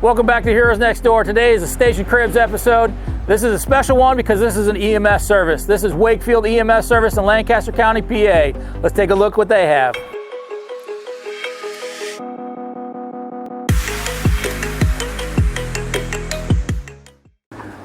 Welcome back to Heroes Next Door. Today is a Station Cribs episode. This is a special one because this is an EMS service. This is Wakefield EMS service in Lancaster County, PA. Let's take a look what they have.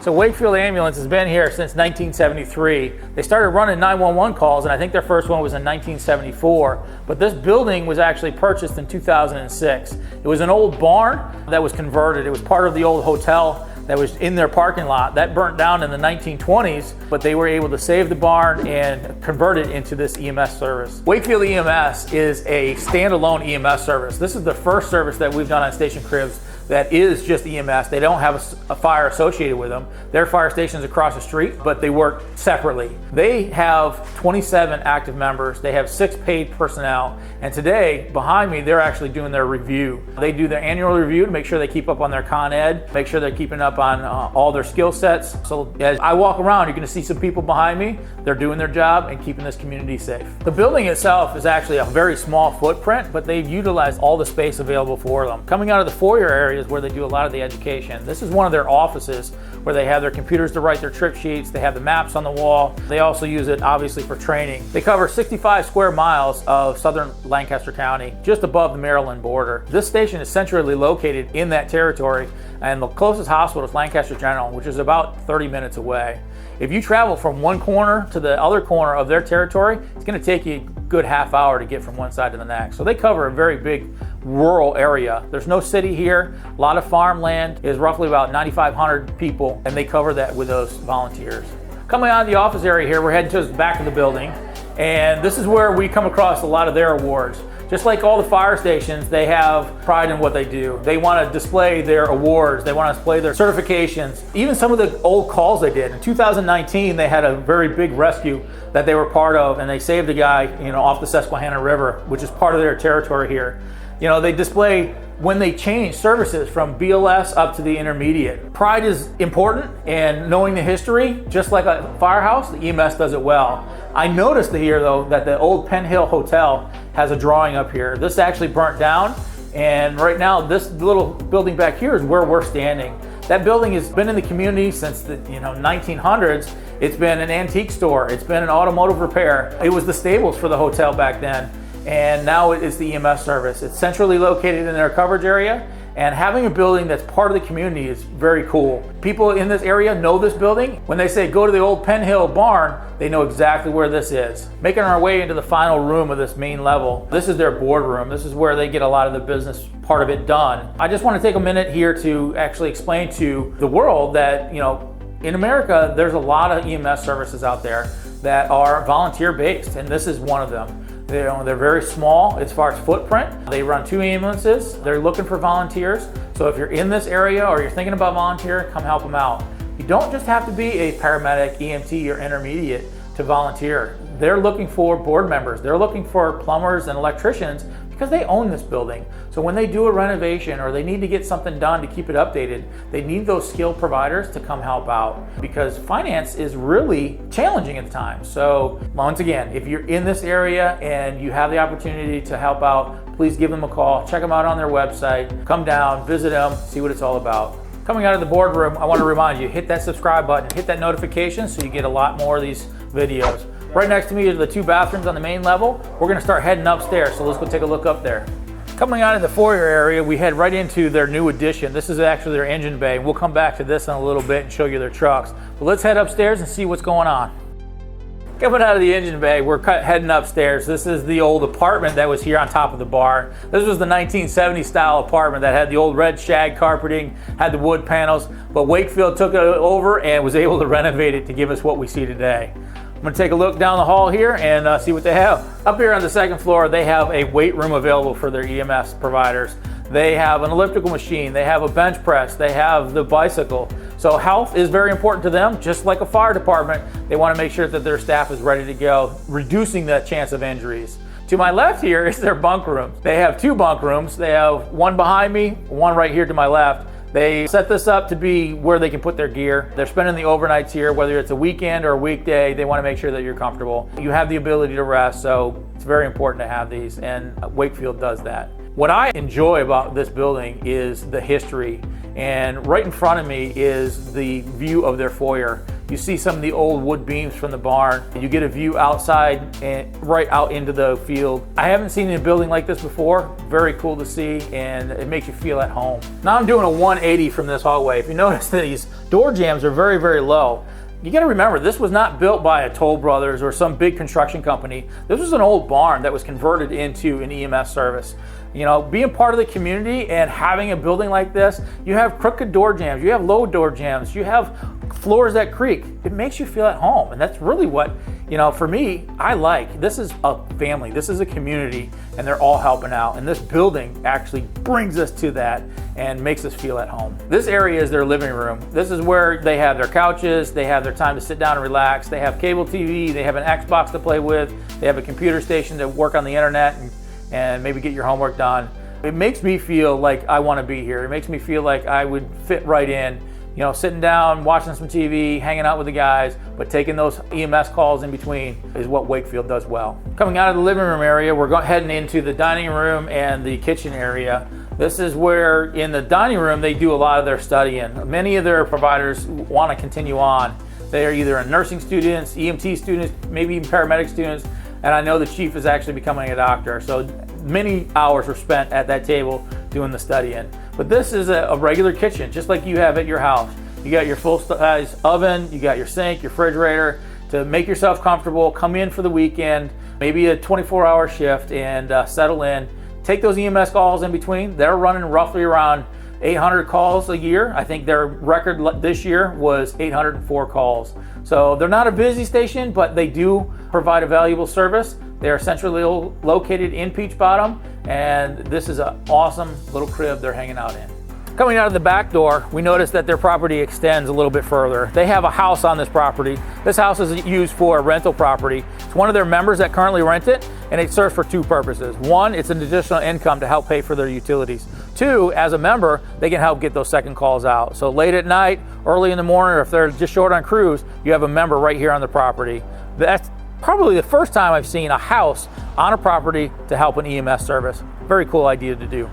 So Wakefield Ambulance has been here since 1973. They started running 911 calls, and I think their first one was in 1974. But this building was actually purchased in 2006. It was an old barn that was converted. It was part of the old hotel that was in their parking lot. That burnt down in the 1920s, but they were able to save the barn and convert it into this EMS service. Wakefield EMS is a standalone EMS service. This is the first service that we've done on Station Cribs that is just EMS. They don't have a fire associated with them. Their fire station's across the street, but they work separately. They have 27 active members. They have 6 paid personnel. And today, behind me, they're actually doing their review. They do their annual review to make sure they keep up on their Con Ed, make sure they're keeping up on all their skill sets. So as I walk around, you're gonna see some people behind me. They're doing their job and keeping this community safe. The building itself is actually a very small footprint, but they've utilized all the space available for them. Coming out of the foyer area is where they do a lot of the education. This is one of their offices where they have their computers to write their trip sheets. They have the maps on the wall. They also use it obviously for training. They cover 65 square miles of southern Lancaster County, just above the Maryland border. This station is centrally located in that territory, and the closest hospital is Lancaster General, which is about 30 minutes away. If you travel from one corner to the other corner of their territory, it's going to take you a good half hour to get from one side to the next. So they cover a very big rural area. There's no city here. A lot of farmland. Is roughly about 9,500 people, and they cover that with those volunteers. Coming out of the office area here, we're heading to the back of the building, and this is where we come across a lot of their awards. Just like all the fire stations, they have pride in what they do. They want to display their awards. They want to display their certifications. Even some of the old calls they did. In 2019, they had a very big rescue that they were part of, and they saved a guy, off the Susquehanna River, which is part of their territory here. They display when they change services from BLS up to the intermediate. Pride is important, and knowing the history, just like a firehouse, the EMS does it well. I noticed here though that the old Penn Hill Hotel has a drawing up here. This actually burnt down, and right now this little building back here is where we're standing. That building has been in the community since the 1900s. It's been an antique store. It's been an automotive repair. It was the stables for the hotel back then. And now it is the EMS service. It's centrally located in their coverage area, and having a building that's part of the community is very cool. People in this area know this building. When they say go to the old Penn Hill barn, they know exactly where this is. Making our way into the final room of this main level, this is their boardroom. This is where they get a lot of the business part of it done. I just want to take a minute here to actually explain to the world that, in America, there's a lot of EMS services out there that are volunteer based, and this is one of them. They're very small as far as footprint. They run 2 ambulances. They're looking for volunteers. So if you're in this area or you're thinking about volunteering, come help them out. You don't just have to be a paramedic, EMT, or intermediate to volunteer. They're looking for board members. They're looking for plumbers and electricians because they own this building. So when they do a renovation or they need to get something done to keep it updated, they need those skilled providers to come help out, because finance is really challenging at the time. So once again, if you're in this area and you have the opportunity to help out, please give them a call, check them out on their website, come down, visit them, see what it's all about. Coming out of the boardroom, I want to remind you, hit that subscribe button, hit that notification so you get a lot more of these videos. Right next to me are the 2 bathrooms on the main level. We're going to start heading upstairs, so let's go take a look up there. Coming out of the foyer area, we head right into their new addition. This is actually their engine bay. We'll come back to this in a little bit and show you their trucks. But let's head upstairs and see what's going on. Coming out of the engine bay, we're heading upstairs. This is the old apartment that was here on top of the barn. This was the 1970 style apartment that had the old red shag carpeting, had the wood panels, but Wakefield took it over and was able to renovate it to give us what we see today. I'm going to take a look down the hall here and see what they have. Up here on the second floor, they have a weight room available for their EMS providers. They have an elliptical machine, they have a bench press, they have the bicycle. So health is very important to them, just like a fire department. They want to make sure that their staff is ready to go, reducing the chance of injuries. To my left here is their bunk room. They have 2 bunk rooms. They have one behind me, one right here to my left. They set this up to be where they can put their gear. They're spending the overnights here, whether it's a weekend or a weekday. They want to make sure that you're comfortable. You have the ability to rest, so it's very important to have these, and Wakefield does that. What I enjoy about this building is the history, and right in front of me is the view of their foyer. You see some of the old wood beams from the barn. You get a view outside and right out into the field. I haven't seen a building like this before. Very cool to see, and it makes you feel at home. Now I'm doing a 180 from this hallway. If you notice, these door jambs are very, very low. You got to remember, this was not built by a Toll Brothers or some big construction company. This was an old barn that was converted into an EMS service. You know, being part of the community and having a building like this, you have crooked door jambs, you have low door jambs, you have floors that creak. It makes you feel at home, and that's really what, you know, for me, I like. This is a family, this is a community, and they're all helping out, and this building actually brings us to that and makes us feel at home. This area is their living room. This is where they have their couches, they have their time to sit down and relax, they have cable TV, they have an Xbox to play with, they have a computer station to work on the internet and maybe get your homework done. It makes me feel like I want to be here. It makes me feel like I would fit right in, you know, sitting down, watching some TV, hanging out with the guys, but taking those EMS calls in between is what Wakefield does well. Coming out of the living room area, we're heading into the dining room and the kitchen area. This is where, in the dining room, they do a lot of their studying. Many of their providers want to continue on. They are either nursing students, EMT students, maybe even paramedic students, and I know the chief is actually becoming a doctor. So many hours were spent at that table doing the studying. But this is a regular kitchen, just like you have at your house. You got your full-size oven, you got your sink, your refrigerator to make yourself comfortable, come in for the weekend, maybe a 24-hour shift, and settle in. Take those EMS calls in between. They're running roughly around 800 calls a year. I think their record this year was 804 calls. So they're not a busy station, but they do provide a valuable service. They are centrally located in Peach Bottom, and this is an awesome little crib they're hanging out in. Coming out of the back door, we notice that their property extends a little bit further. They have a house on this property. This house is used for rental property. It's one of their members that currently rent it, and it serves for two purposes. One, it's an additional income to help pay for their utilities. Two, as a member, they can help get those second calls out. So late at night, early in the morning, or if they're just short on crews, you have a member right here on the property. That's probably the first time I've seen a house on a property to help an EMS service. Very cool idea to do.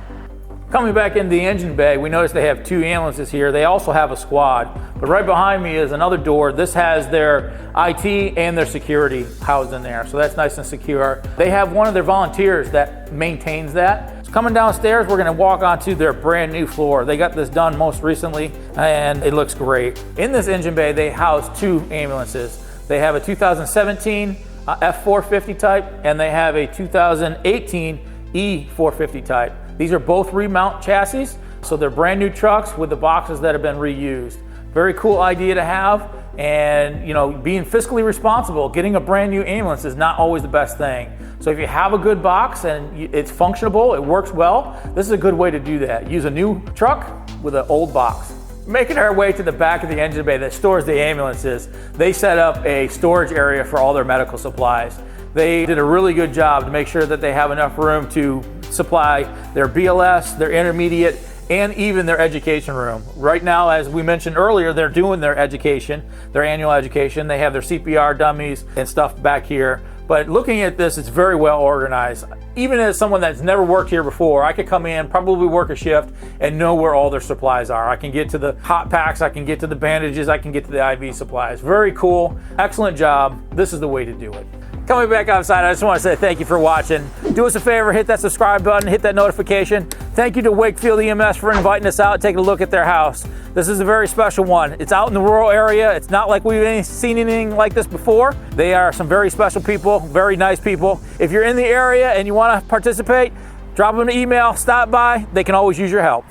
Coming back into the engine bay, we notice they have two ambulances here. They also have a squad, but right behind me is another door. This has their IT and their security housed in there, so that's nice and secure. They have one of their volunteers that maintains that. So coming downstairs, we're gonna walk onto their brand new floor. They got this done most recently, and it looks great. In this engine bay, they house two ambulances. They have a 2017 F450 type, and they have a 2018 E450 type. These are both remount chassis, so they're brand new trucks with the boxes that have been reused. Very cool idea to have, and you know, being fiscally responsible, getting a brand new ambulance is not always the best thing. So if you have a good box and it's functional, it works well, this is a good way to do that. Use a new truck with an old box. Making our way to the back of the engine bay that stores the ambulances, they set up a storage area for all their medical supplies. They did a really good job to make sure that they have enough room to supply their BLS, their intermediate, and even their education room. Right now, as we mentioned earlier, they're doing their education, their annual education. They have their CPR dummies and stuff back here. But looking at this, it's very well organized. Even as someone that's never worked here before, I could come in, probably work a shift, and know where all their supplies are. I can get to the hot packs, I can get to the bandages, I can get to the IV supplies. Very cool, excellent job. This is the way to do it. Coming back outside, I just want to say thank you for watching. Do us a favor, hit that subscribe button, hit that notification. Thank you to Wakefield EMS for inviting us out and taking a look at their house. This is a very special one. It's out in the rural area. It's not like we've seen anything like this before. They are some very special people, very nice people. If you're in the area and you want to participate, drop them an email, stop by. They can always use your help.